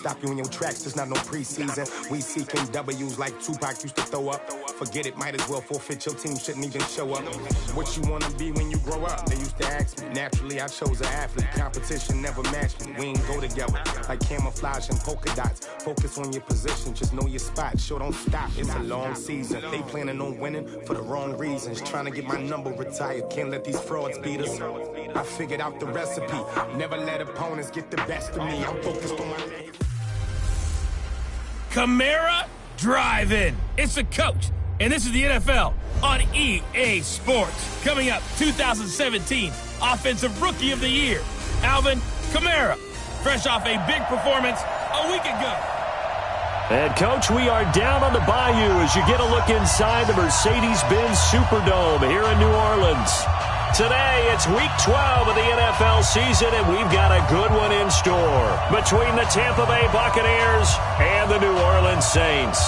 Stop you in your tracks, there's not no preseason. We seeking W's like Tupac used to throw up. Forget it, might as well forfeit. Your team shouldn't even show up. What you wanna be when you grow up? They used to ask me. Naturally, I chose an athlete. Competition never matched me. We ain't go together like camouflage and polka dots. Focus on your position, just know your spot. Sure, don't stop, it's a long season. They planning on winning for the wrong reasons. Trying to get my number retired, can't let these frauds beat us. I figured out the recipe. Never let opponents get the best of me. I'm focused on my... Camara Drive-In. It's the coach, and this is the NFL on EA Sports. Coming up, 2017 Offensive Rookie of the Year, Alvin Kamara, fresh off a big performance a week ago. And, Coach, we are down on the Bayou as you get a look inside the Mercedes-Benz Superdome here in New Orleans. Today, it's Week 12 of the NFL season, and we've got a good one in store between the Tampa Bay Buccaneers and the New Orleans Saints.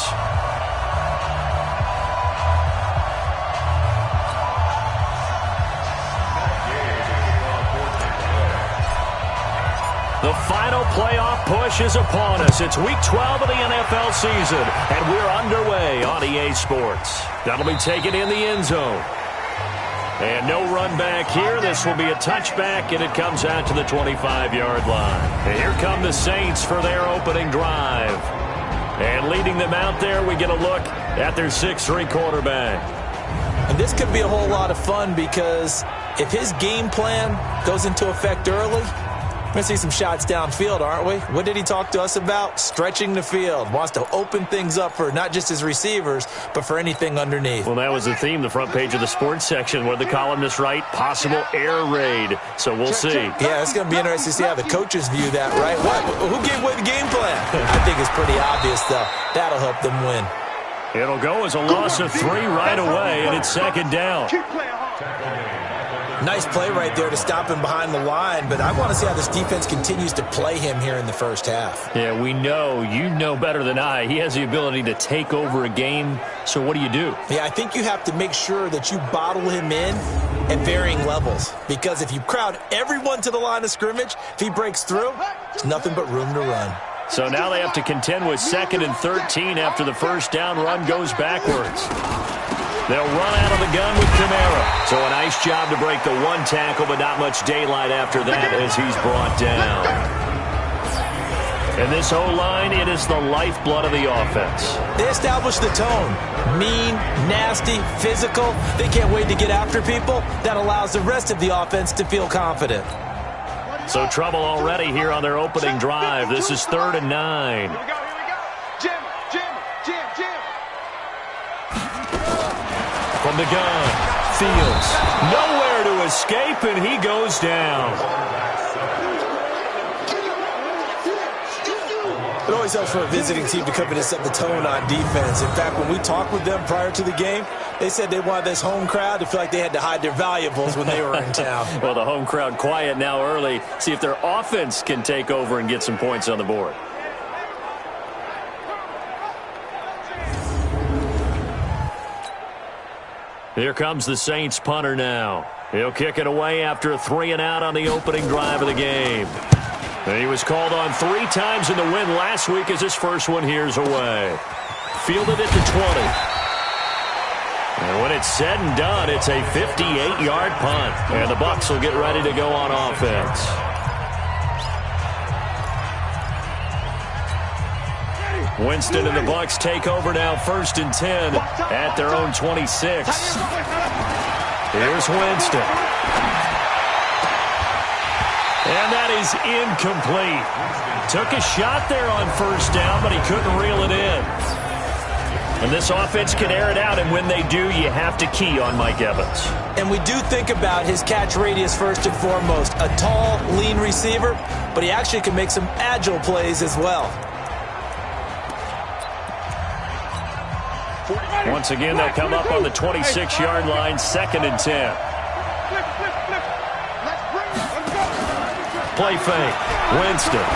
The final playoff push is upon us. It's Week 12 of the NFL season, and we're underway on EA Sports. That'll be taken in the end zone. And no run back here. This will be a touchback, and it comes out to the 25-yard line. And here come the Saints for their opening drive. And leading them out there, we get a look at their 6'3" quarterback. And this could be a whole lot of fun because if his game plan goes into effect early, we're going to see some shots downfield, aren't we? What did he talk to us about? Stretching the field. Wants to open things up for not just his receivers, but for anything underneath. Well, that was the theme, the front page of the sports section, where the columnists write, possible air raid. So we'll see. Yeah, it's going to be interesting to see how the coaches view that, right? What? Who gave away the game plan? I think it's pretty obvious, though. That'll help them win. It'll go as a loss of 3 right away, and it's second down. Nice play right there to stop him behind the line, but I want to see how this defense continues to play him here in the first half. Yeah, we know. You know better than I. He has the ability to take over a game, so what do you do? Yeah, I think you have to make sure that you bottle him in at varying levels, because if you crowd everyone to the line of scrimmage, if he breaks through, there's nothing but room to run. So now they have to contend with 2nd and 13 after the first down run goes backwards. They'll run out of the gun with Kamara. So a nice job to break the one tackle, but not much daylight after that as he's brought down. And this O-line, it is the lifeblood of the offense. They establish the tone. Mean, nasty, physical. They can't wait to get after people. That allows the rest of the offense to feel confident. So trouble already here on their opening drive. This is 3rd and 9. From the gun, Fields, nowhere to escape, and he goes down. It always helps for a visiting team to come in and set the tone on defense. In fact, when we talked with them prior to the game, they said they wanted this home crowd to feel like they had to hide their valuables when they were in town. Well, the home crowd quiet now early. See if their offense can take over and get some points on the board. Here comes the Saints punter now. He'll kick it away after a 3 and out on the opening drive of the game. And he was called on 3 times in the win last week as his first one here's away. Fielded at the 20. And when it's said and done, it's a 58-yard punt. And the Bucs will get ready to go on offense. Winston and the Bucs take over now, 1st and 10 at their own 26. Here's Winston. And that is incomplete. Took a shot there on 1st down, but he couldn't reel it in. And this offense can air it out, and when they do, you have to key on Mike Evans. And we do think about his catch radius first and foremost. A tall, lean receiver, but he actually can make some agile plays as well. Once again, they'll come up on the 26-yard line, 2nd and 10. Play fake. Winston.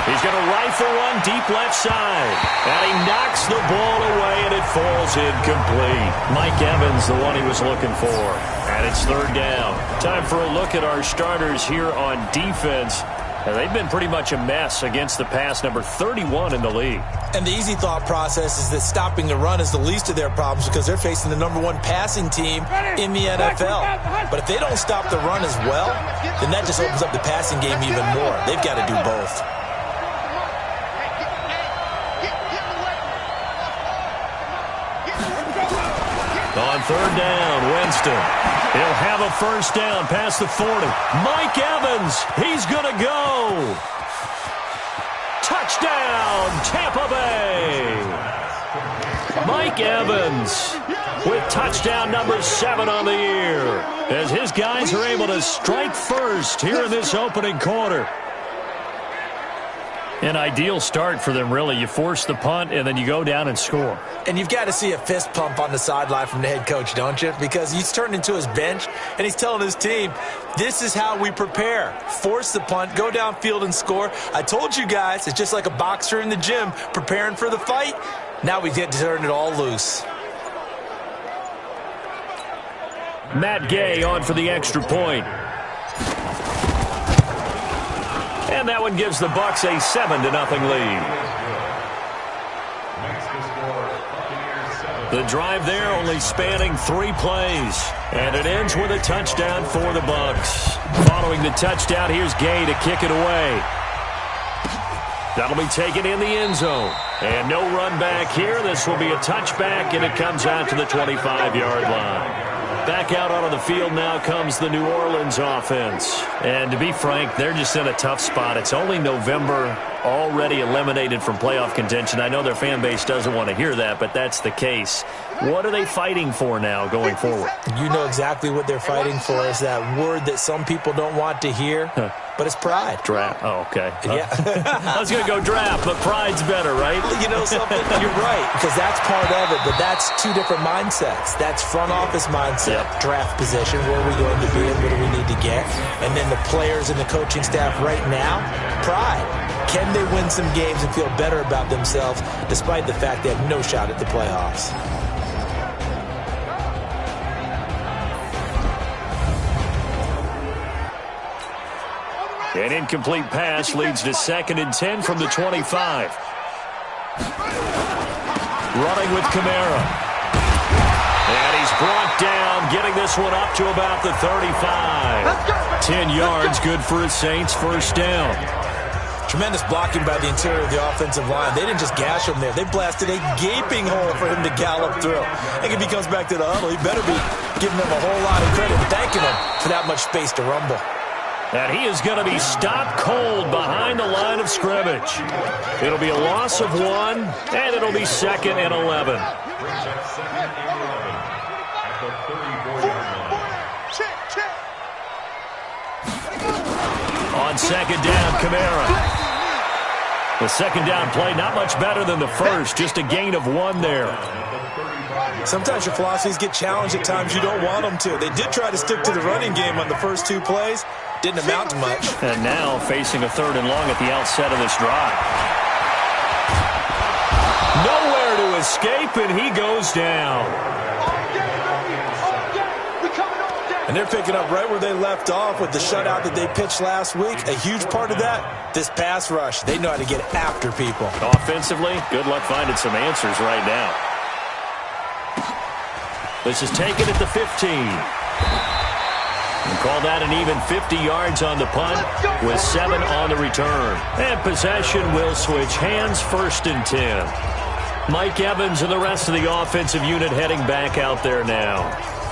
He's going to rifle one deep left side. And he knocks the ball away, and it falls incomplete. Mike Evans, the one he was looking for. And it's 3rd down. Time for a look at our starters here on defense. And they've been pretty much a mess against the pass, number 31 in the league. And the easy thought process is that stopping the run is the least of their problems because they're facing the number 1 passing team in the NFL. But if they don't stop the run as well, then that just opens up the passing game even more. They've got to do both. On third down, Winston. He'll have a first down past the 40. Mike Evans, he's going to go. Touchdown, Tampa Bay. Mike Evans with touchdown number 7 on the year as his guys are able to strike first here in this opening quarter. An ideal start for them, really. You force the punt, and then you go down and score. And you've got to see a fist pump on the sideline from the head coach, don't you? Because he's turned into his bench, and he's telling his team, this is how we prepare. Force the punt, go downfield and score. I told you guys, it's just like a boxer in the gym preparing for the fight. Now we get to turn it all loose. Matt Gay on for the extra point. And that one gives the Bucs a 7-0 lead. The drive there only spanning 3 plays. And it ends with a touchdown for the Bucs. Following the touchdown, here's Gay to kick it away. That'll be taken in the end zone. And no run back here. This will be a touchback, and it comes out to the 25-yard line. Back out onto the field now comes the New Orleans offense. And to be frank, they're just in a tough spot. It's only November, already eliminated from playoff contention. I know their fan base doesn't want to hear that, but that's the case. What are they fighting for now going forward? You know exactly what they're fighting for is that word that some people don't want to hear, but it's pride. Draft. Oh, okay. Yeah. I was going to go draft, but pride's better, right? You know something? You're right, because that's part of it, but that's 2 different mindsets. That's front office mindset, draft position, where are we going to be and what do we need to get? And then the players and the coaching staff right now, pride. Can they win some games and feel better about themselves despite the fact they have no shot at the playoffs? An incomplete pass leads to 2nd and 10 from the 25. Running with Kamara. And he's brought down, getting this one up to about the 35. 10 yards, good for a Saints first down. Tremendous blocking by the interior of the offensive line. They didn't just gash him there. They blasted a gaping hole for him to gallop through. I think if he comes back to the huddle, he better be giving them a whole lot of credit and thanking him for that much space to rumble. And he is going to be stopped cold behind the line of scrimmage. It'll be a loss of 1, and it'll be 2nd and 11. On 2nd down, Kamara. The 2nd down play, not much better than the first, just a gain of 1 there. Sometimes your philosophies get challenged at times you don't want them to. They did try to stick to the running game on the first 2 plays. Didn't amount to much. And now facing a 3rd and long at the outset of this drive. Nowhere to escape, and he goes down. And they're picking up right where they left off with the shutout that they pitched last week. A huge part of that, this pass rush. They know how to get after people. Offensively, good luck finding some answers right now. This is taken at the 15. And call that an even 50 yards on the punt with 7 on the return. And possession will switch hands, 1st and 10. Mike Evans and the rest of the offensive unit heading back out there now.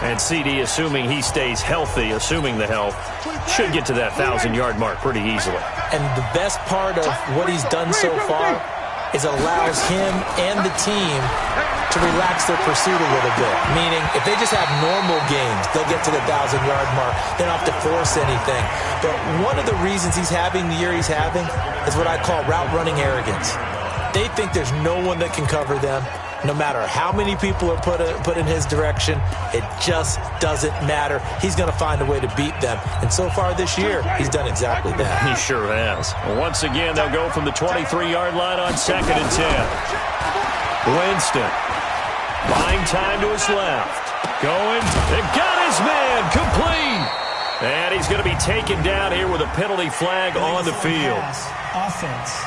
And CD, assuming he stays healthy, assuming the health, should get to that 1,000-yard mark pretty easily. And the best part of what he's done so far is it allows him and the team to relax their pursuit a little bit. Meaning, if they just have normal games, they'll get to the 1,000-yard mark. They don't have to force anything. But one of the reasons he's having the year he's having is what I call route-running arrogance. They think there's no one that can cover them. No matter how many people are put in his direction, it just doesn't matter. He's going to find a way to beat them. And so far this year, he's done exactly that. He sure has. Once again, they'll go from the 23-yard line on 2nd and 10. Winston buying time to his left. Going. They've got his man complete. And he's going to be taken down here with a penalty flag on the field. Offense.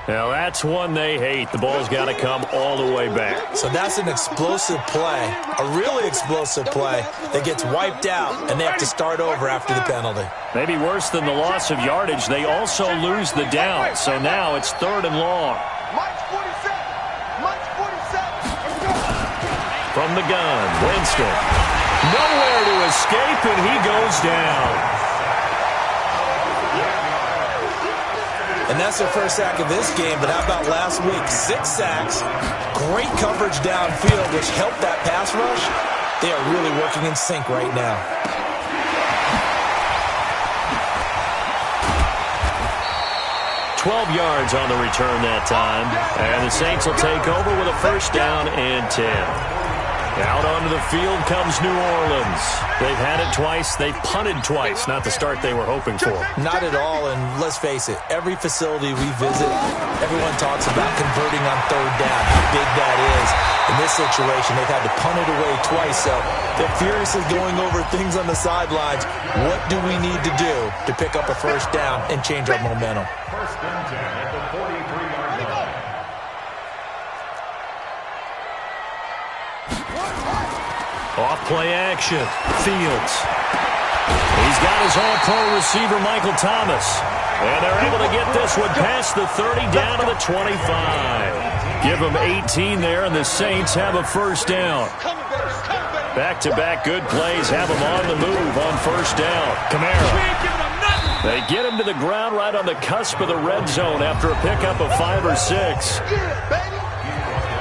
Now that's one they hate. The ball's got to come all the way back. So that's an explosive play, a really explosive play that gets wiped out, and they have to start over after the penalty. Maybe worse than the loss of yardage, they also lose the down. So now it's 3rd and long. From the gun, Winston. Nowhere to escape, and he goes down. And that's their first sack of this game, but how about last week? 6 sacks, great coverage downfield, which helped that pass rush. They are really working in sync right now. $12 yards on the return that time, and the Saints will take over with a 1st down and 10. Out onto the field comes New Orleans. They've had it twice. They've punted twice. Not the start they were hoping for. Not at all, and let's face it, every facility we visit, everyone talks about converting on 3rd down, how big that is. In this situation, they've had to punt it away twice, so they're furiously going over things on the sidelines. What do we need to do to pick up a 1st down and change our momentum? 1st and 10 at the 43-yard line. Off play action. Fields. He's got his all-pro receiver, Michael Thomas. And they're able to get this one past the 30 down to the 25. Give them 18 there, and the Saints have a 1st down. Back-to-back good plays have them on the move on 1st down. Kamara. They get him to the ground right on the cusp of the red zone after a pickup of 5 or 6.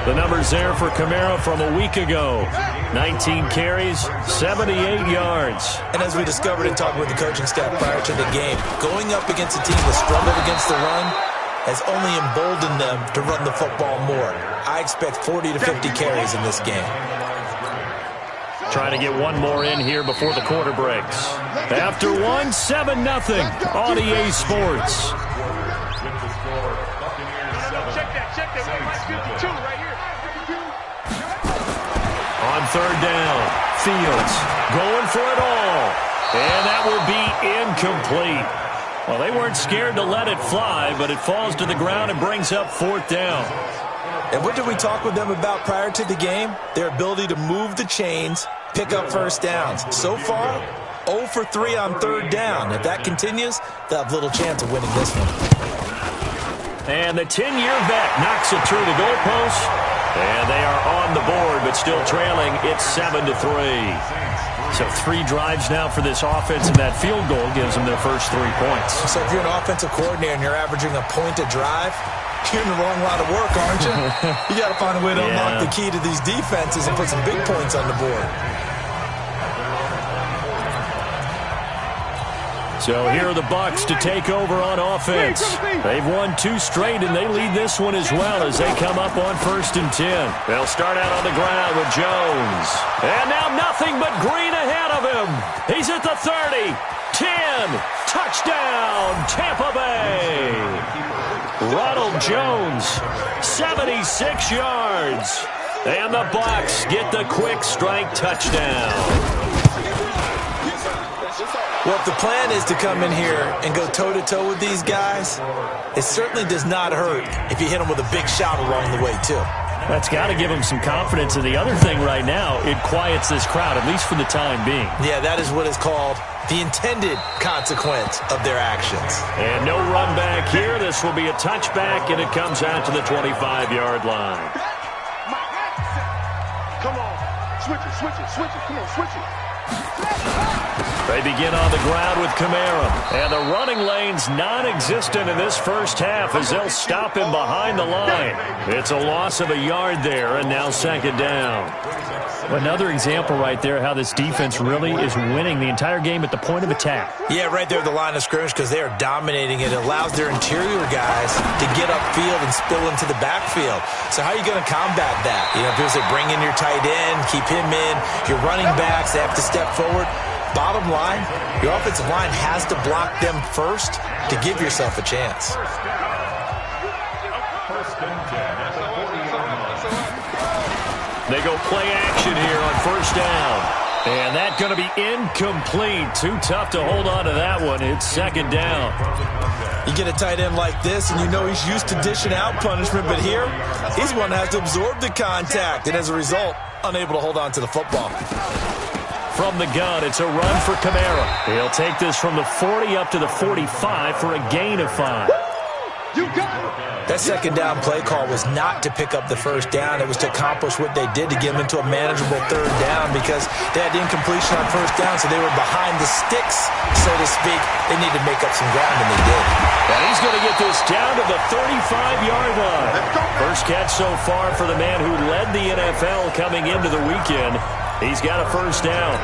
The numbers there for Kamara from a week ago. 19 carries, 78 yards. And as we discovered in talking with the coaching staff prior to the game, going up against a team that struggled against the run has only emboldened them to run the football more. I expect 40 to 50 carries in this game. Trying to get one more in here before the quarter breaks. After one, 7-0 on EA Sports. Check that. 52 right here. On 3rd down, Fields going for it all. And that will be incomplete. Well, they weren't scared to let it fly, but it falls to the ground and brings up 4th down. And what did we talk with them about prior to the game? Their ability to move the chains, pick up 1st downs. So far, 0 for 3 on 3rd down. If that continues, they'll have little chance of winning this one. And the 10-year vet knocks it through the goalpost. And they are on the board, but still trailing. It's 7-3. So 3 drives now for this offense, and that field goal gives them their first 3 points. So if you're an offensive coordinator and you're averaging a point a drive, you're in the wrong line of work, aren't you? You got to find a way to unlock the key to these defenses and put some big points on the board. So here are the Bucs to take over on offense. They've won 2 straight, and they lead this one as well as they come up on 1st and 10. They'll start out on the ground with Jones. And now nothing but green ahead of him. He's at the 30, 10, touchdown, Tampa Bay. Ronald Jones, 76 yards. And the Bucs get the quick strike touchdown. Well, if the plan is to come in here and go toe-to-toe with these guys, it certainly does not hurt if you hit them with a big shot along the way, too. That's got to give them some confidence. And the other thing right now, it quiets this crowd, at least for the time being. Yeah, that is what is called the intended consequence of their actions. And no run back here. This will be a touchback, and it comes out to the 25-yard line. Come on. Switch it. Come on, switch it. They begin on the ground with Kamara. And the running lane's non-existent in this first half as they'll stop him behind the line. It's a loss of a yard there, and now 2nd down. Another example right there how this defense really is winning the entire game at the point of attack. Yeah, right there at the line of scrimmage because they are dominating it. It allows their interior guys to get upfield and spill into the backfield. So how are you going to combat that? You know, if they bring in your tight end, keep him in, your running backs, they have to step forward. Bottom line, your offensive line has to block them first to give yourself a chance. 1st and 10 at the 40-yard line. They go play action here on first down. And that's going to be incomplete. Too tough to hold on to that one. It's second down. You get a tight end like this, and you know he's used to dishing out punishment, but here, he's one that has to absorb the contact, and as a result, unable to hold on to the football. From the gun, it's a run for Kamara. He'll take this from the 40 up to the 45 for a gain of 5. You got it. That second down play call was not to pick up the first down. It was to accomplish what they did to get them into a manageable third down because they had incompletion on first down, so they were behind the sticks, so to speak. They needed to make up some ground, and they did. And he's going to get this down to the 35-yard line. First catch so far for the man who led the NFL coming into the weekend. He's got a first down.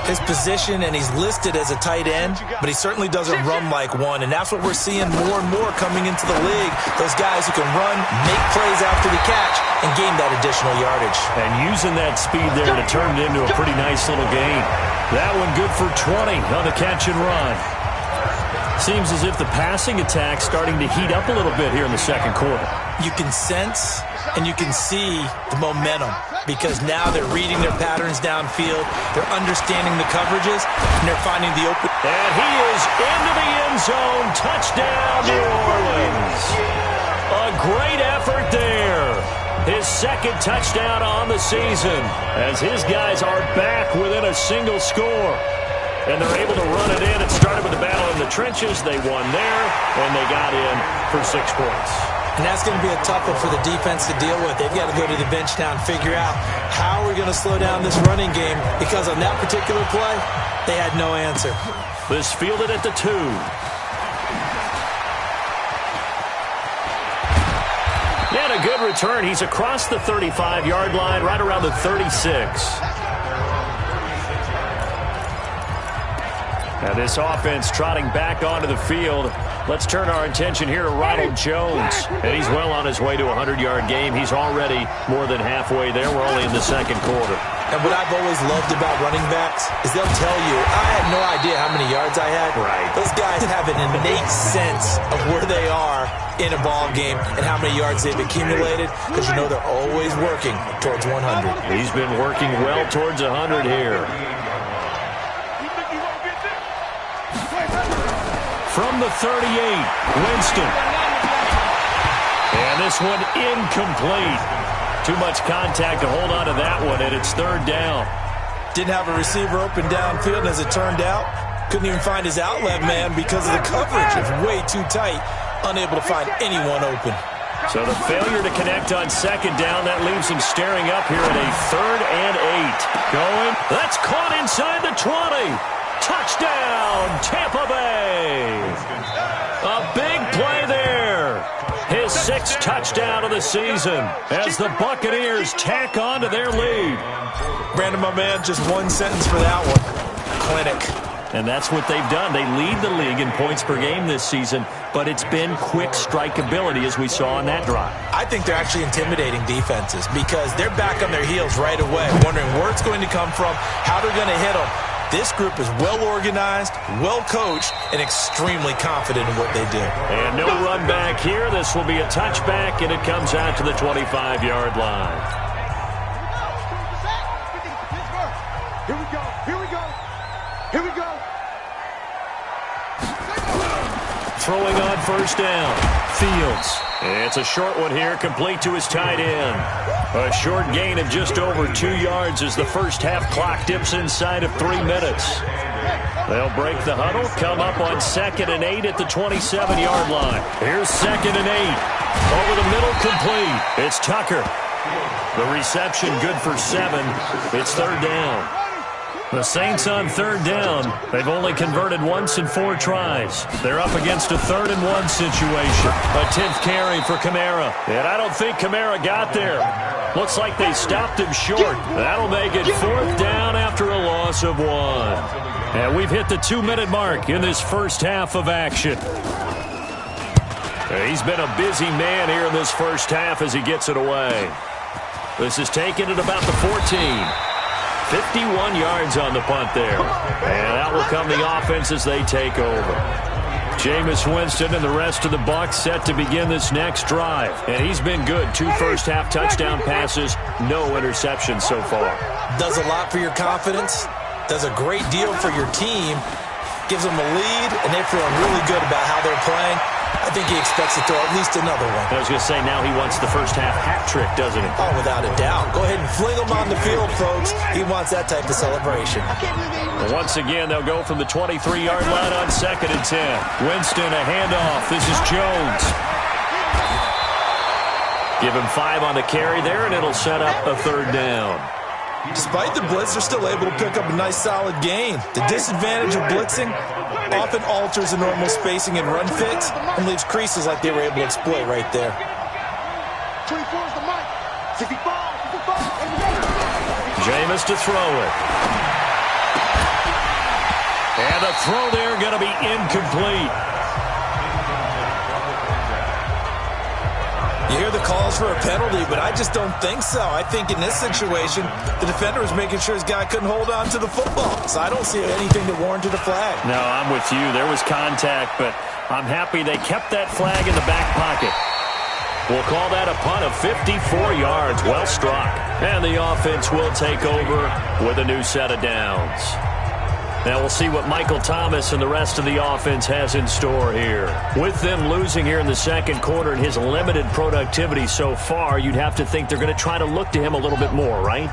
His position, and he's listed as a tight end, but he certainly doesn't run like one, and that's what we're seeing more and more coming into the league. Those guys who can run, make plays after the catch, and gain that additional yardage. And using that speed there to turn it into a pretty nice little gain. That one good for 20 on the catch and run. Seems as if the passing attack's starting to heat up a little bit here in the second quarter. You can sense and you can see the momentum because now they're reading their patterns downfield, they're understanding the coverages, and they're finding the open. And he is into the end zone. Touchdown, New Orleans. A great effort there. His second touchdown on the season as his guys are back within a single score. And they're able to run it in. It started with the battle in the trenches. They won there, and they got in for 6 points. And that's going to be a tough one for the defense to deal with. They've got to go to the bench now and figure out how we're going to slow down this running game because on that particular play, they had no answer. This fielded at the 2. And a good return. He's across the 35-yard line, right around the 36. Now this offense trotting back onto the field. Let's turn our attention here to Ronald Jones. And he's well on his way to a 100-yard game. He's already more than halfway there. We're only in the second quarter. And what I've always loved about running backs is they'll tell you, I had no idea how many yards I had. Right. Those guys have an innate sense of where they are in a ball game and how many yards they've accumulated because you know they're always working towards 100. He's been working well towards 100 here. From the 38, Winston. And this one incomplete. Too much contact to hold on to that one, and it's third down. Didn't have a receiver open downfield, and as it turned out, couldn't even find his outlet man because of the coverage. It was way too tight, unable to find anyone open. So the failure to connect on second down, that leaves him staring up here at a 3rd and 8. Going, that's caught inside the 20. Touchdown, Tampa Bay. A big play there. His 6th touchdown of the season as the Buccaneers tack on to their lead. Brandon, my man, just one sentence for that one. Clinic. And that's what they've done. They lead the league in points per game this season, but it's been quick strikeability as we saw on that drive. I think they're actually intimidating defenses because they're back on their heels right away, wondering where it's going to come from, how they're going to hit them. This group is well-organized, well-coached, and extremely confident in what they do. And no run back here. This will be a touchback, and it comes out to the 25-yard line. Here we go. Here we go. Here we go. Throwing on first down, Fields. It's a short one here, complete to his tight end. A short gain of just over 2 yards as the first half clock dips inside of 3 minutes. They'll break the huddle, come up on 2nd and 8 at the 27-yard line. Here's 2nd and 8. Over the middle, complete. It's Tucker. The reception good for 7. It's third down. The Saints on third down. They've only converted once in 4 tries. They're up against a 3rd and 1 situation. A 10th carry for Kamara. And I don't think Kamara got there. Looks like they stopped him short. That'll make it 4th down after a loss of 1. And we've hit the 2-minute mark in this first half of action. He's been a busy man here in this first half as he gets it away. This is taken at about the 14. 51 yards on the punt there. And out will come the offense as they take over. Jameis Winston and the rest of the Bucs set to begin this next drive. And he's been good. 2 first-half touchdown passes, no interceptions so far. Does a lot for your confidence. Does a great deal for your team. Gives them a lead, and they're feeling really good about how they're playing. I think he expects to throw at least another one. I was going to say, now he wants the first-half hat trick, doesn't he? Oh, without a doubt. Go ahead and fling him on the field, folks. He wants that type of celebration. And once again, they'll go from the 23-yard line on 2nd and 10. Winston, a handoff. This is Jones. Give him 5 on the carry there, and it'll set up a 3rd down. Despite the blitz, they're still able to pick up a nice, solid gain. The disadvantage of blitzing often alters the normal spacing and run fits and leaves creases like they were able to exploit right there. 24 is the mic. 65. Jameis to throw it. And the throw there going to be incomplete. You hear the calls for a penalty, but I just don't think so. I think in this situation, the defender was making sure his guy couldn't hold on to the football. So I don't see anything that warranted a flag. No, I'm with you. There was contact, but I'm happy they kept that flag in the back pocket. We'll call that a punt of 54 yards. Well struck. And the offense will take over with a new set of downs. Now we'll see what Michael Thomas and the rest of the offense has in store here. With them losing here in the 2nd quarter and his limited productivity so far, you'd have to think they're going to try to look to him a little bit more, right?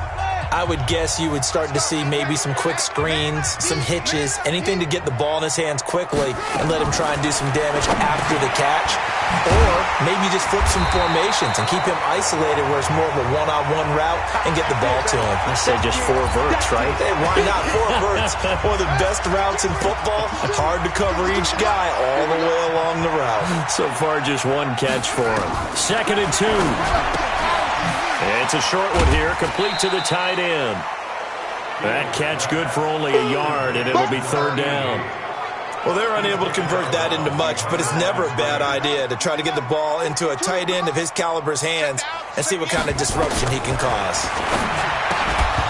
I would guess you would start to see maybe some quick screens, some hitches, anything to get the ball in his hands quickly and let him try and do some damage after the catch. Or maybe just flip some formations and keep him isolated where it's more of a one-on-one route and get the ball to him. I say just 4 verts, right? Hey, why not 4 verts? One of the best routes in football. Hard to cover each guy all the way along the route. So far, just 1 catch for him. 2nd and 2. It's a short one here, complete to the tight end. That catch good for only a yard, and it'll be 3rd down. Well, they're unable to convert that into much, but it's never a bad idea to try to get the ball into a tight end of his caliber's hands and see what kind of disruption he can cause.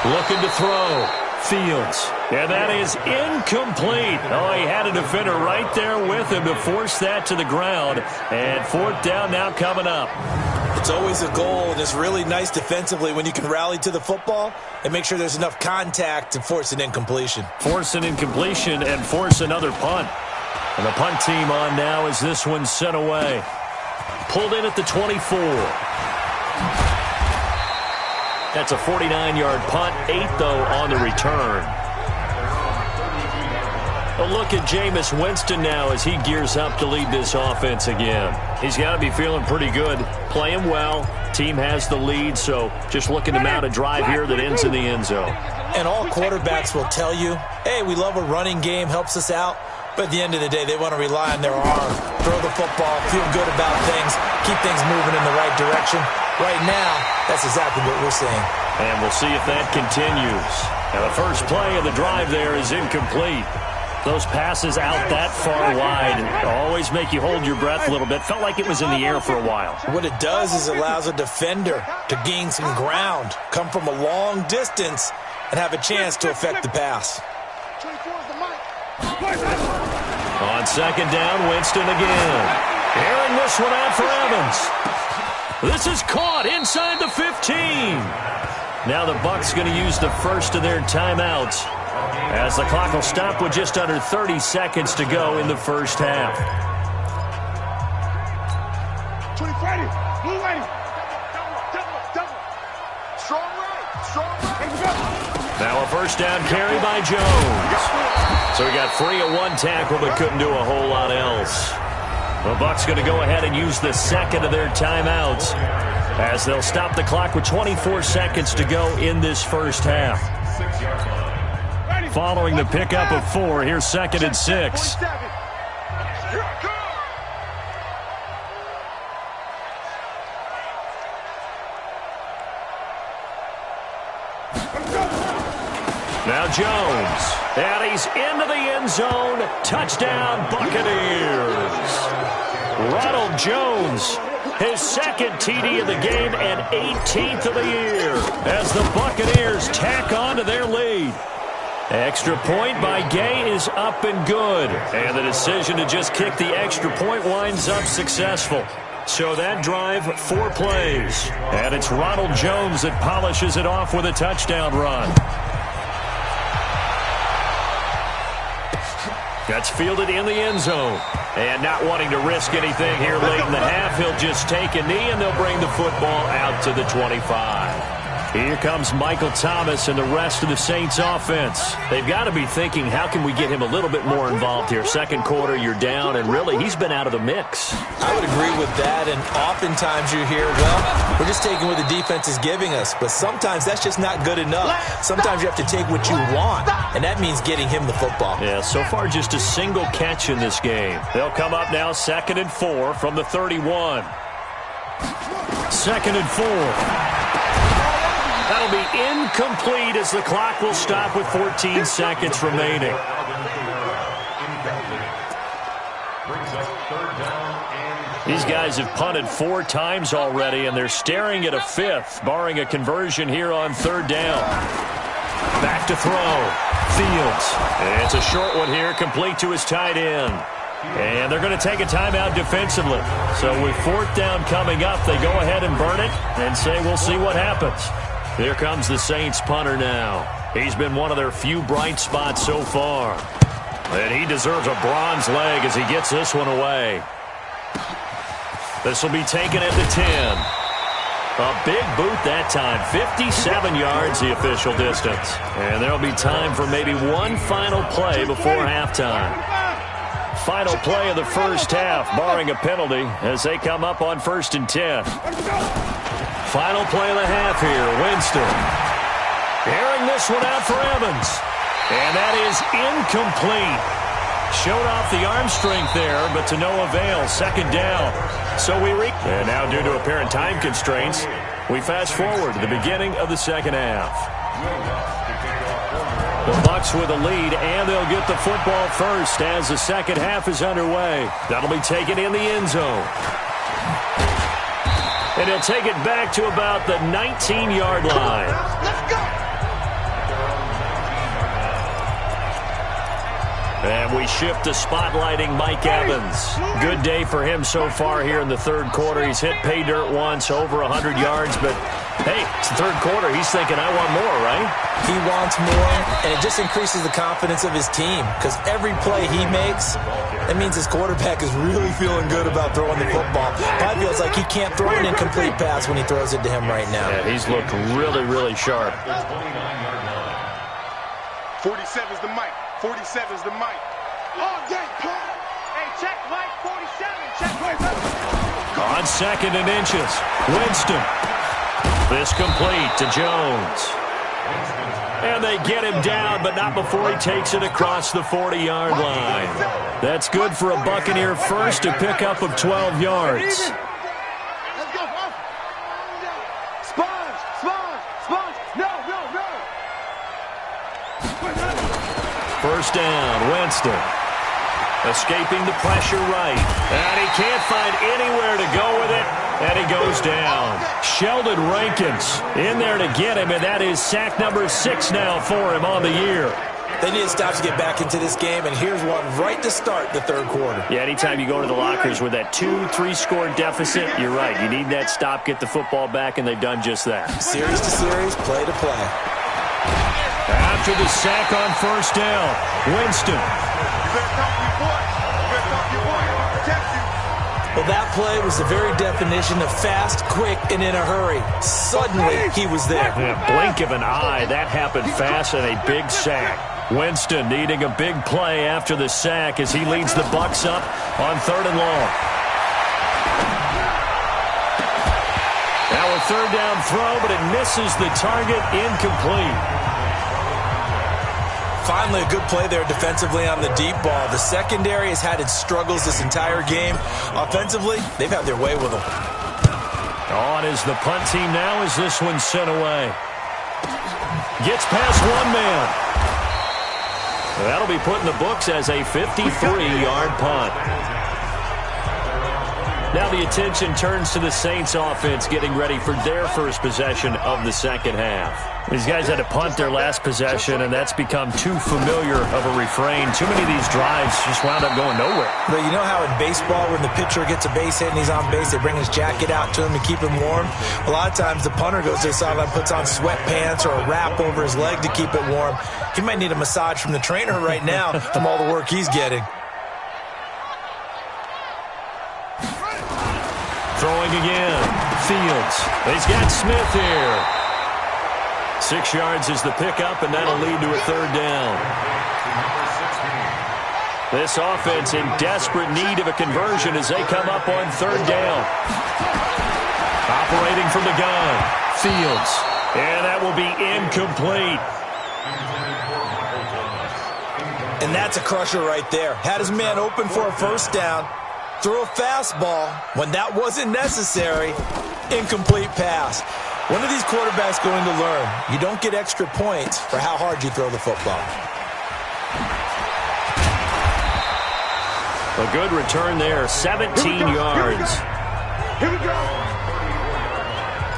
Looking to throw. Fields. And that is incomplete. Oh, he had a defender right there with him to force that to the ground. And 4th down now coming up. It's always a goal, and it's really nice defensively when you can rally to the football and make sure there's enough contact to force an incompletion. Force an incompletion and force another punt. And the punt team on now as this one's sent away. Pulled in at the 24. That's a 49-yard punt, 8 though on the return. A look at Jameis Winston now as he gears up to lead this offense again. He's got to be feeling pretty good, playing well. Team has the lead, so just looking to mount a drive here that ends in the end zone. And all quarterbacks will tell you, hey, we love a running game, helps us out. But at the end of the day, they want to rely on their arm, throw the football, feel good about things, keep things moving in the right direction. Right now, that's exactly what we're seeing. And we'll see if that continues. Now, the first play of the drive there is incomplete. Those passes out that far wide always make you hold your breath a little bit. Felt like it was in the air for a while. What it does is it allows a defender to gain some ground, come from a long distance, and have a chance to affect the pass. On 2nd down, Winston again. Airing this one out for Evans. This is caught inside the 15. Now the Bucs going to use the first of their timeouts as the clock will stop with just under 30 seconds to go in the first half. Now a first down carry by Jones. So he got free of 1 tackle but couldn't do a whole lot else. The Bucs going to go ahead and use the second of their timeouts as they'll stop the clock with 24 seconds to go in this first half. Following the pickup of 4, here's 2nd and 6. Now Jones, and he's into the end zone. Touchdown, Buccaneers. Ronald Jones, his 2nd TD of the game and 18th of the year as the Buccaneers tack on to their lead. Extra point by Gay is up and good. And the decision to just kick the extra point winds up successful. So that drive, 4 plays. And it's Ronald Jones that polishes it off with a touchdown run. That's fielded in the end zone. And not wanting to risk anything here late in the half, he'll just take a knee and they'll bring the football out to the 25. Here comes Michael Thomas and the rest of the Saints offense. They've got to be thinking, how can we get him a little bit more involved here? Second quarter, you're down, and really, he's been out of the mix. I would agree with that, and oftentimes you hear, well, we're just taking what the defense is giving us. But sometimes that's just not good enough. Sometimes you have to take what you want, and that means getting him the football. Yeah, so far just a single catch in this game. They'll come up now 2nd and 4 from the 31. 2nd and 4. That'll be incomplete as the clock will stop with 14 seconds remaining. These guys have punted 4 times already, and they're staring at a 5th, barring a conversion here on 3rd down. Back to throw. Fields. And it's a short one here, complete to his tight end. And they're going to take a timeout defensively. So with 4th down coming up, they go ahead and burn it and say we'll see what happens. Here comes the Saints punter now. He's been one of their few bright spots so far. And he deserves a bronze leg as he gets this one away. This will be taken at the 10. A big boot that time. 57 yards the official distance. And there'll be time for maybe one final play before halftime. Final play of the first half, barring a penalty, as they come up on 1st and 10. Final play of the half here, Winston. Airing this one out for Evans. And that is incomplete. Showed off the arm strength there, but to no avail. 2nd down. And now due to apparent time constraints, we fast forward to the beginning of the 2nd half. The Bucs with a lead, and they'll get the football first as the 2nd half is underway. That'll be taken in the end zone. And he'll take it back to about the 19-yard line. Let's go. And we shift to spotlighting Mike Evans. Good day for him so far here in the 3rd quarter. He's hit pay dirt once, over 100 yards, but hey, it's the 3rd quarter. He's thinking, I want more, right? He wants more, and it just increases the confidence of his team because every play he makes, that means his quarterback is really feeling good about throwing the football. Probably feels like he can't throw an incomplete pass when he throws it to him right now. Yeah, he's looked really, really sharp. 47's the mic. 47's the mic. All day, Paul. Hey, check Mike 47. Check Mike. On 2nd and inches, Winston. This complete to Jones. And they get him down, but not before he takes it across the 40-yard line. That's good for a Buccaneer first, a pickup of 12 yards. Let's go. Sponge. No. First down, Winston. Escaping the pressure right. And he can't find anywhere to go with it. And he goes down. Sheldon Rankins in there to get him, and that is sack number 6 now for him on the year. They need to stop to get back into this game, and here's one right to start the 3rd quarter. Yeah, anytime you go to the lockers with that 2-3 score deficit, you're right. You need that stop, get the football back, and they've done just that. Series to series, play to play. After the sack on 1st down, Winston. You better talk to your boy. Protect you. Well, that play was the very definition of fast, quick, and in a hurry. Suddenly, he was there. In a blink of an eye, that happened fast and a big sack. Winston needing a big play after the sack as he leads the Bucs up on 3rd and long. Now a 3rd down throw, but it misses the target, incomplete. Finally, a good play there defensively on the deep ball. The secondary has had its struggles this entire game. Offensively, they've had their way with them. On is the punt team now as this one's sent away. Gets past one man. That'll be put in the books as a 53-yard punt. Now the attention turns to the Saints offense getting ready for their first possession of the second half. These guys had to punt their last possession, and that's become too familiar of a refrain. Too many of these drives just wound up going nowhere. But you know how in baseball, when the pitcher gets a base hit and he's on base, they bring his jacket out to him to keep him warm? A lot of times the punter goes to the sideline, puts on sweatpants or a wrap over his leg to keep it warm. He might need a massage from the trainer right now from all the work he's getting. Throwing again. Fields. He's got Smith here. 6 yards is the pickup, and that'll lead to a third down. This offense in desperate need of a conversion as they come up on third down. Operating from the gun. Fields. And that will be incomplete. And that's a crusher right there. Had his man open for a first down. Threw a fastball when that wasn't necessary. Incomplete pass. When are these quarterbacks going to learn? You don't get extra points for how hard you throw the football. A good return there, 17 yards. Here we go.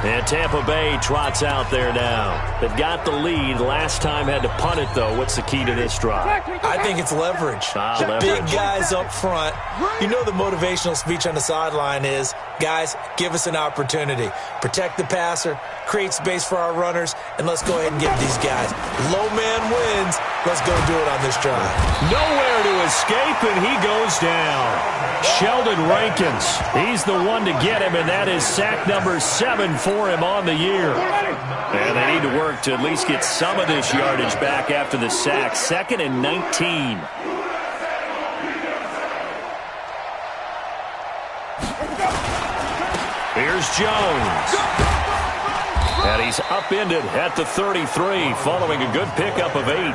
And Tampa Bay trots out there now. They've got the lead. Last time had to punt it, though. What's the key to this drive? I think it's leverage. Leverage. Big guys up front. You know the motivational speech on the sideline is, guys, give us an opportunity. Protect the passer, create space for our runners, and let's go ahead and give these guys. Low man wins. Let's go do it on this drive. Nowhere to escape, and he goes down. Sheldon Rankins, he's the one to get him, and that is sack number 7 for him on the year. And they need to work to at least get some of this yardage back after the sack. 2nd and 19. Here's Jones. And he's upended at the 33 following a good pickup of 8.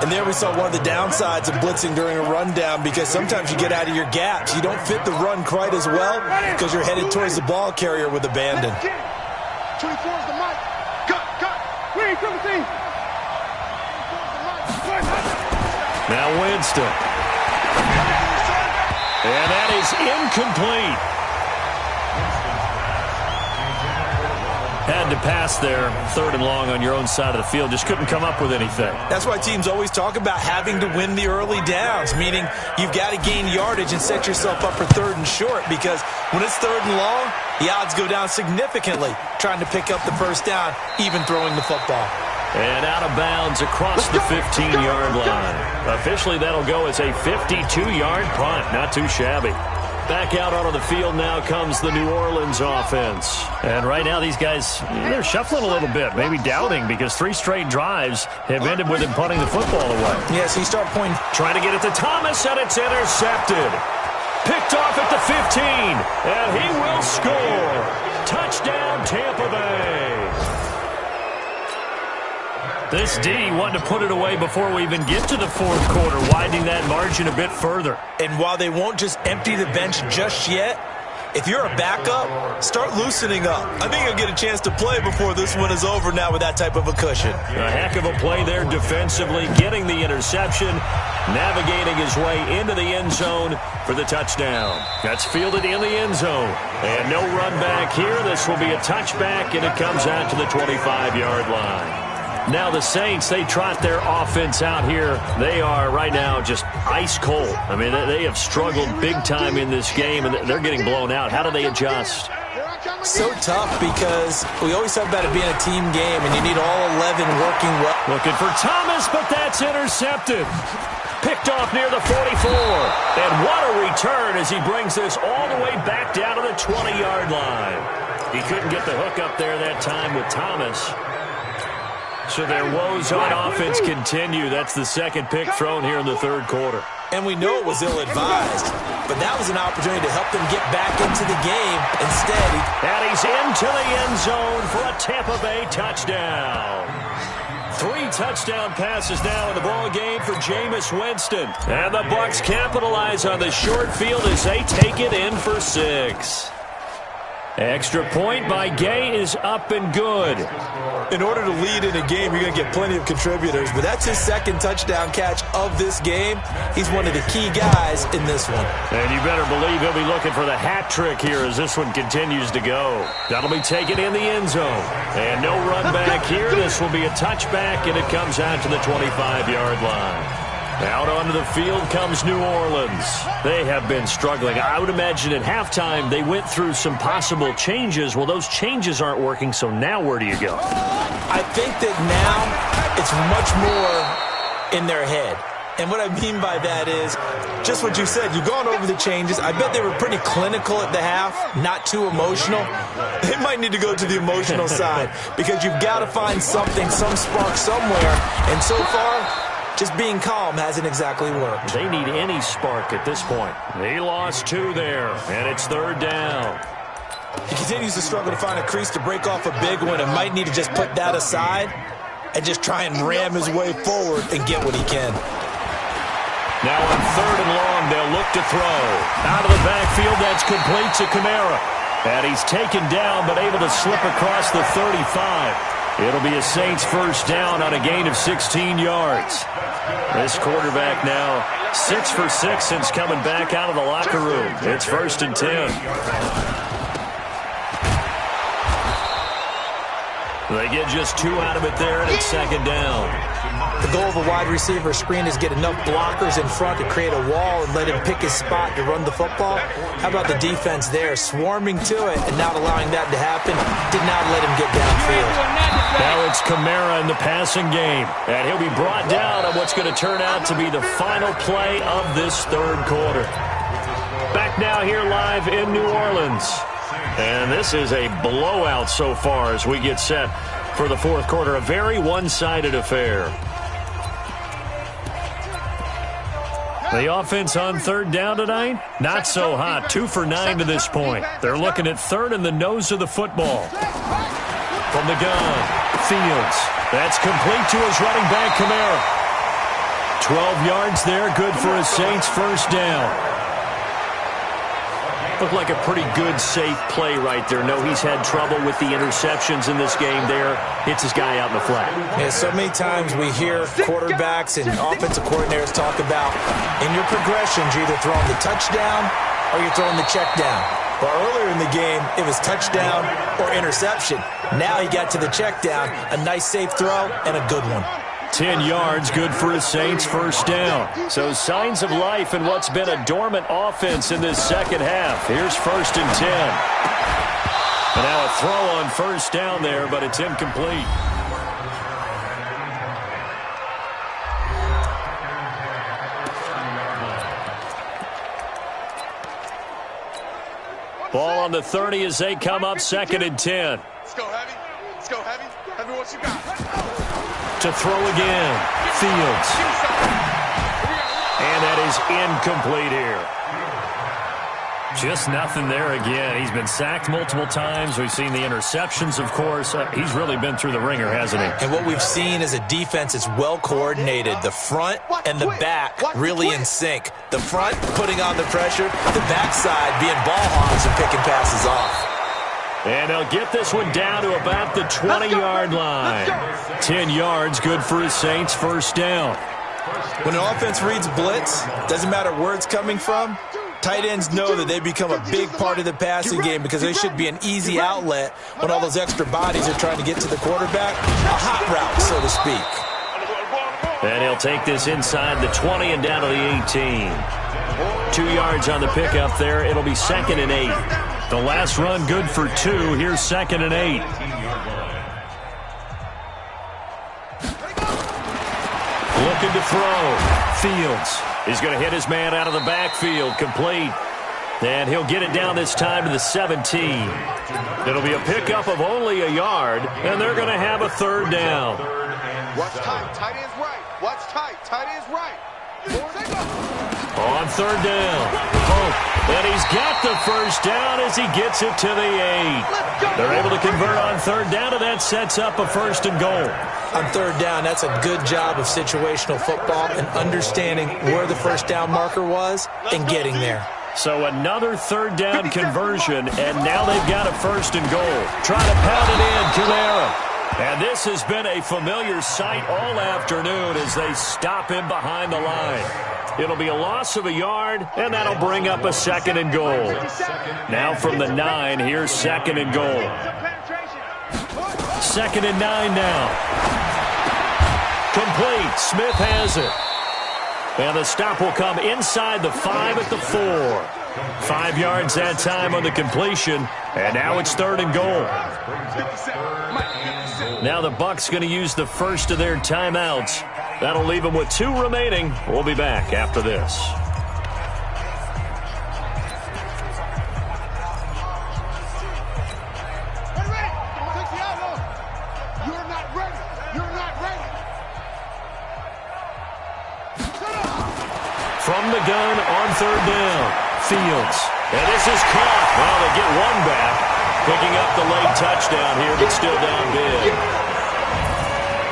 And there we saw one of the downsides of blitzing during a rundown, because sometimes you get out of your gaps. You don't fit the run quite as well because you're headed towards the ball carrier with abandon. 24 is the mic. Cut. We ain't coming to Now Winston. And that is incomplete. Had to pass there, 3rd and long on your own side of the field. Just couldn't come up with anything. That's why teams always talk about having to win the early downs, meaning you've got to gain yardage and set yourself up for 3rd and short, because when it's 3rd and long, the odds go down significantly trying to pick up the first down, even throwing the football. And out of bounds across the 15-yard line. Officially, that'll go as a 52-yard punt. Not too shabby. Back out onto the field now comes the New Orleans offense. And right now these guys, they're shuffling a little bit, maybe doubting, because 3 straight drives have ended with him punting the football away. Yeah, so you start pointing. Trying to get it to Thomas, and it's intercepted. Picked off at the 15, and he will score. Touchdown, Tampa Bay. This D wanting to put it away before we even get to the 4th quarter, widening that margin a bit further. And while they won't just empty the bench just yet, if you're a backup, start loosening up. I think you'll get a chance to play before this one is over now with that type of a cushion. A heck of a play there defensively, getting the interception, navigating his way into the end zone for the touchdown. That's fielded in the end zone. And no run back here. This will be a touchback, and it comes out to the 25-yard line. Now the Saints, they trot their offense out here. They are right now just ice cold. I mean, they have struggled big time in this game, and they're getting blown out. How do they adjust? So tough, because we always talk about it being a team game, and you need all 11 working well. Looking for Thomas, but that's intercepted. Picked off near the 44. And what a return as he brings this all the way back down to the 20-yard line. He couldn't get the hook up there that time with Thomas. So their woes on offense continue. That's the 2nd pick thrown here in the 3rd quarter. And we know it was ill-advised, but that was an opportunity to help them get back into the game. Instead, and he's into the end zone for a Tampa Bay touchdown. 3 touchdown passes now in the ball game for Jameis Winston. And the Bucs capitalize on the short field as they take it in for 6. Extra point by Gay is up and good. In order to lead in a game, you're going to get plenty of contributors, but that's his second touchdown catch of this game. He's one of the key guys in this one. And you better believe he'll be looking for the hat trick here as this one continues to go. That'll be taken in the end zone. And no run back here. This will be a touchback, and it comes out to the 25-yard line. Out onto the field comes New Orleans. They have been struggling. I would imagine at halftime they went through some possible changes. Well, those changes aren't working, so now where do you go? I think that now it's much more in their head. And what I mean by that is just what you said. You've gone over the changes. I bet they were pretty clinical at the half, not too emotional. They might need to go to the emotional side because you've got to find something, some spark somewhere. And so far, just being calm hasn't exactly worked. They need any spark at this point. He lost 2 there, and it's 3rd down. He continues to struggle to find a crease to break off a big one and might need to just put that aside and just try and ram his way forward and get what he can. Now on 3rd and long, they'll look to throw. Out of the backfield, that's complete to Kamara. And he's taken down but able to slip across the 35. It'll be a Saints first down on a gain of 16 yards. This quarterback now 6 for 6 since coming back out of the locker room. It's 1st and 10. They get just 2 out of it there, and it's 2nd down. The goal of a wide receiver screen is get enough blockers in front to create a wall and let him pick his spot to run the football. How about the defense there, swarming to it and not allowing that to happen? Did not let him get downfield. Now it's Kamara in the passing game, and he'll be brought down on what's going to turn out to be the final play of this 3rd quarter. Back now here live in New Orleans. And this is a blowout so far as we get set for the 4th quarter. A very one-sided affair. The offense on 3rd down tonight, not so hot. 2 for 9 to this point. They're looking at 3rd and the nose of the football. From the gun, Fields. That's complete to his running back, Kamara. 12 yards there, good for a Saints first down. Looked like a pretty good, safe play right there. No, he's had trouble with the interceptions in this game there. Hits his guy out in the flat. Yeah, so many times we hear quarterbacks and offensive coordinators talk about in your progressions, you're either throwing the touchdown or you're throwing the check down. Well, earlier in the game, it was touchdown or interception. Now he got to the check down, a nice safe throw, and a good one. 10 yards, good for a Saints first down. So signs of life in what's been a dormant offense in this second half. Here's 1st and 10. And now a throw on first down there, but it's incomplete. Ball on the 30 as they come up 2nd and 10. Let's go, Heavy. Let's go, Heavy. Heavy, what you got? To throw again, Fields. And that is incomplete here. Just nothing there again. He's been sacked multiple times. We've seen the interceptions, of course. He's really been through the ringer, hasn't he? And what we've seen is a defense that's well coordinated. The front and the back really in sync. The front putting on the pressure, the backside being ball hogs and picking passes off. And they'll get this one down to about the 20-yard line. 10 yards, good for a Saints first down. When an offense reads blitz, doesn't matter where it's coming from, tight ends know that they become a big part of the passing game because they should be an easy outlet when all those extra bodies are trying to get to the quarterback. A hot route, so to speak. And he'll take this inside the 20 and down to the 18. 2 yards on the pickup there. It'll be 2nd and 8. The last run good for 2. Here's 2nd and 8. Looking to throw. Fields is going to hit his man out of the backfield. Complete. And he'll get it down this time to the 17. It'll be a pickup of only a yard, and they're going to have a 3rd down. Watch tight. Tight end's right. Watch tight. Tight end's right. On 3rd down. And he's got the first down as he gets it to the 8. They're able to convert on 3rd down, and that sets up a 1st and goal. On 3rd down, that's a good job of situational football and understanding where the first down marker was and getting there. So another third down conversion, and now they've got a first and goal. Trying to pound it in, Kamara. And this has been a familiar sight all afternoon as they stop him behind the line. It'll be a loss of a yard, and that'll bring up a second and goal. Now from the 9, here's second and goal. Second and 9 now. Complete. Smith has it. And the stop will come inside the 5 at the 4. 5 yards that time on the completion, and now it's third and goal. Now the Bucs going to use the first of their timeouts. That'll leave them with 2 remaining. We'll be back after this. From the gun on third down, Fields. And this is caught. Well, they get one back. Picking up the late touchdown here, but still down big.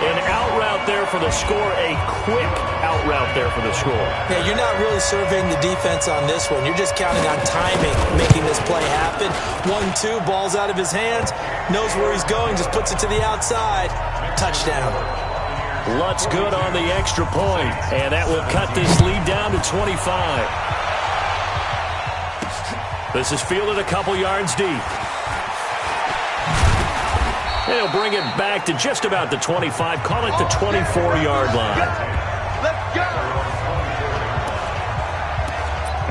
An out route there for the score, a quick out route there for the score. Yeah, you're not really surveying the defense on this one. You're just counting on timing, making this play happen. 1-2, ball's out of his hands, knows where he's going, just puts it to the outside. Touchdown. Lutz good on the extra point, and that will cut this lead down to 25. This is fielded a couple yards deep. They'll bring it back to just about the 25. Call it the 24-yard line. Let's go.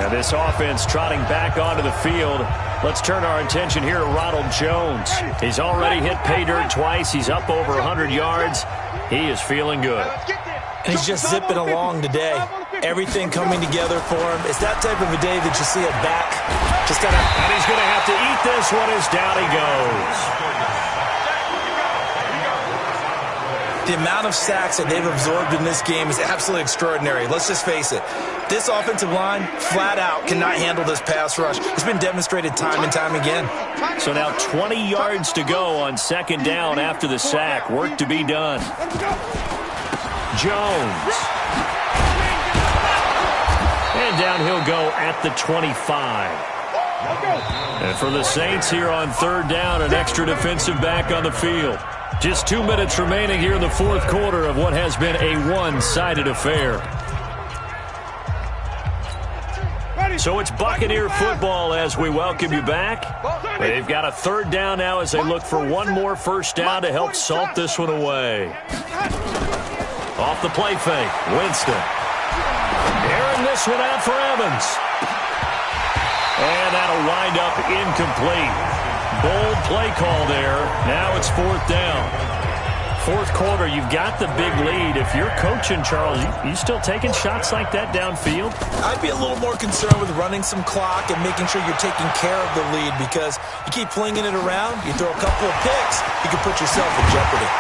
Now this offense trotting back onto the field. Let's turn our attention here to Ronald Jones. He's already hit pay dirt twice. He's up over 100 yards. He is feeling good. And he's just zipping along today. Everything coming together for him. It's that type of a day that you see a back just kind of... And he's going to have to eat this one as down he goes. The amount of sacks that they've absorbed in this game is absolutely extraordinary. Let's just face it. This offensive line, flat out, cannot handle this pass rush. It's been demonstrated time and time again. So now 20 yards to go on second down after the sack. Work to be done. Jones. And down he'll go at the 25. And for the Saints here on third down, an extra defensive back on the field. Just 2 minutes remaining here in the fourth quarter of what has been a one-sided affair. So it's Buccaneer football as we welcome you back. They've got a third down now as they look for one more first down to help salt this one away. Off the play fake, Winston. Airing this one out for Evans. And that'll wind up incomplete. Bold play call there. Now it's fourth down. Fourth quarter, you've got the big lead. If you're coaching, Charles, you still taking shots like that downfield? I'd be a little more concerned with running some clock and making sure you're taking care of the lead, because you keep flinging it around, you throw a couple of picks, you can put yourself in jeopardy.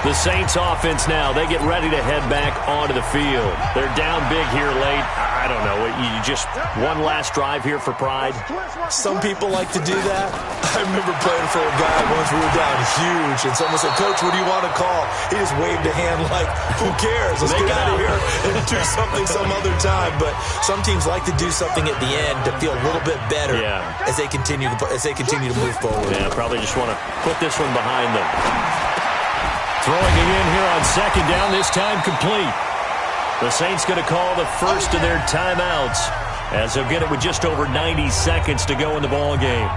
The Saints offense now, they get ready to head back onto the field. They're down big here late. I don't know, you just one last drive here for pride? Some people like to do that. I remember playing for a guy once, we were down huge, and someone said, "Coach, what do you want to call?" He just waved a hand like, "Who cares? Let's get out of here and do something some other time." But some teams like to do something at the end to feel a little bit better as they continue to move forward. Yeah, probably just want to put this one behind them. Throwing it in here on second down, this time complete. The Saints going to call the first of their timeouts as they'll get it with just over 90 seconds to go in the ball game.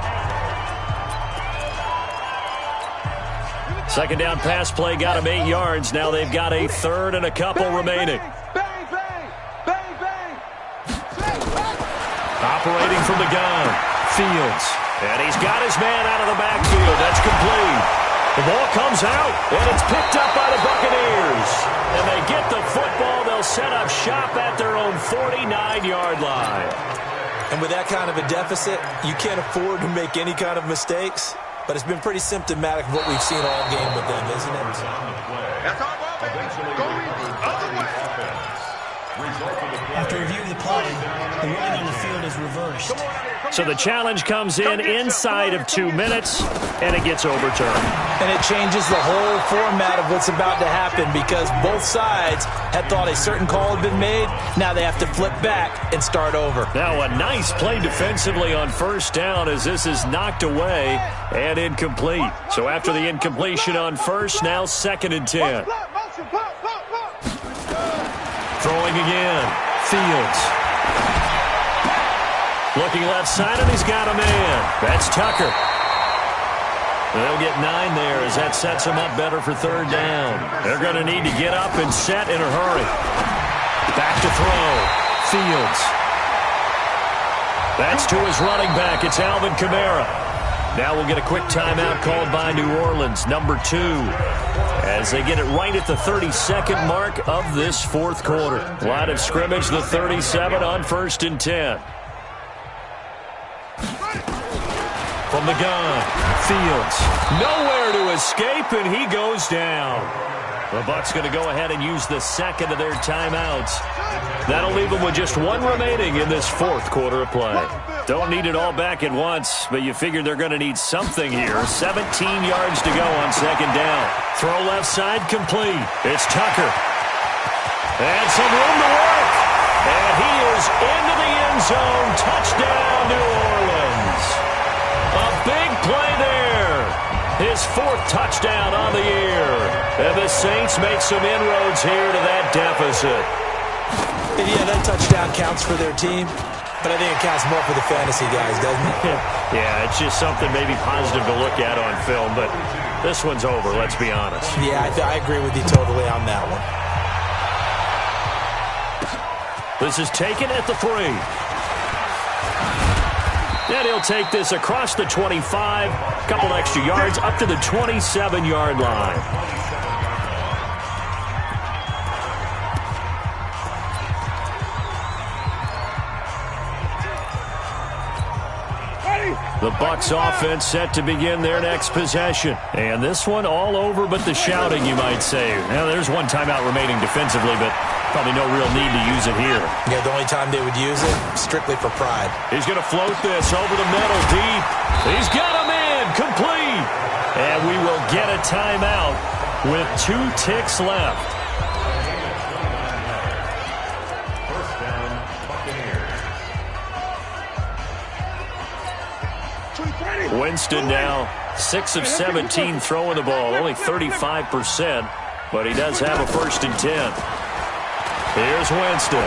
Second down pass play got them 8 yards. Now they've got a third and a couple remaining. Operating from the gun, Fields. And he's got his man out of the backfield. That's complete. The ball comes out, and it's picked up by the Buccaneers. And they get the football. They'll set up shop at their own 49-yard line. And with that kind of a deficit, you can't afford to make any kind of mistakes. But it's been pretty symptomatic of what we've seen all game with them, isn't it? That's our ball, baby. Going the other way. After review of the play, the ruling on the field is reversed. So the challenge comes in inside of 2 minutes, and it gets overturned. And it changes the whole format of what's about to happen because both sides had thought a certain call had been made. Now they have to flip back and start over. Now a nice play defensively on first down as this is knocked away and incomplete. So after the incompletion on first, now 2nd and 10. Throwing again. Fields. Looking left side, and he's got a man. That's Tucker. They'll get 9 there as that sets them up better for 3rd down. They're going to need to get up and set in a hurry. Back to throw. Fields. That's to his running back. It's Alvin Kamara. Now we'll get a quick timeout called by New Orleans, number 2, as they get it right at the 32nd mark of this 4th quarter. Line of scrimmage, the 37 on 1st and 10. From the gun, Fields. Nowhere to escape, and he goes down. The Bucs going to go ahead and use the 2nd of their timeouts. That'll leave them with just 1 remaining in this 4th quarter of play. Don't need it all back at once, but you figure they're going to need something here. 17 yards to go on 2nd down. Throw left side complete. It's Tucker. And some room to work. And he is into the end zone. Touchdown, New Orleans. A big play there. His 4th touchdown on the year. And the Saints make some inroads here to that deficit. Yeah, that touchdown counts for their team, but I think it counts more for the fantasy guys, doesn't it? Yeah, it's just something maybe positive to look at on film, but this one's over, let's be honest. Yeah, I agree with you totally on that one. This is taken at the 3. And he'll take this across the 25, a couple extra yards, up to the 27-yard line. The Bucs offense set to begin their next possession. And this one all over but the shouting, you might say. Now, there's 1 timeout remaining defensively, but probably no real need to use it here. Yeah, the only time they would use it, strictly for pride. He's going to float this over the middle deep. He's got him in, complete. And we will get a timeout with 2 ticks left. Winston now 6 of 17 throwing the ball, only 35%, but he does have a 1st and 10. Here's Winston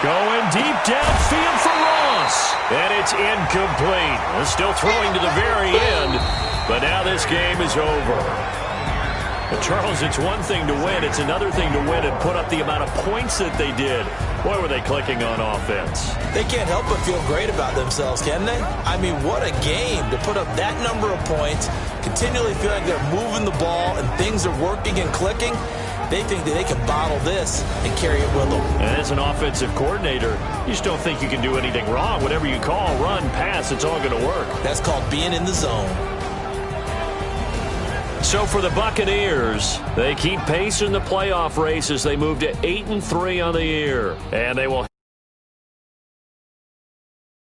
going deep downfield for Ross, and it's incomplete. They're still throwing to the very end, but now this game is over. But Charles, it's one thing to win. It's another thing to win and put up the amount of points that they did. Boy, were they clicking on offense. They can't help but feel great about themselves, can they? I mean, what a game to put up that number of points, continually feel like they're moving the ball and things are working and clicking. They think that they can bottle this and carry it with them. And as an offensive coordinator, you just don't think you can do anything wrong. Whatever you call, run, pass, it's all going to work. That's called being in the zone. So for the Buccaneers, they keep pace in the playoff race as they move to 8-3 on the year. And they will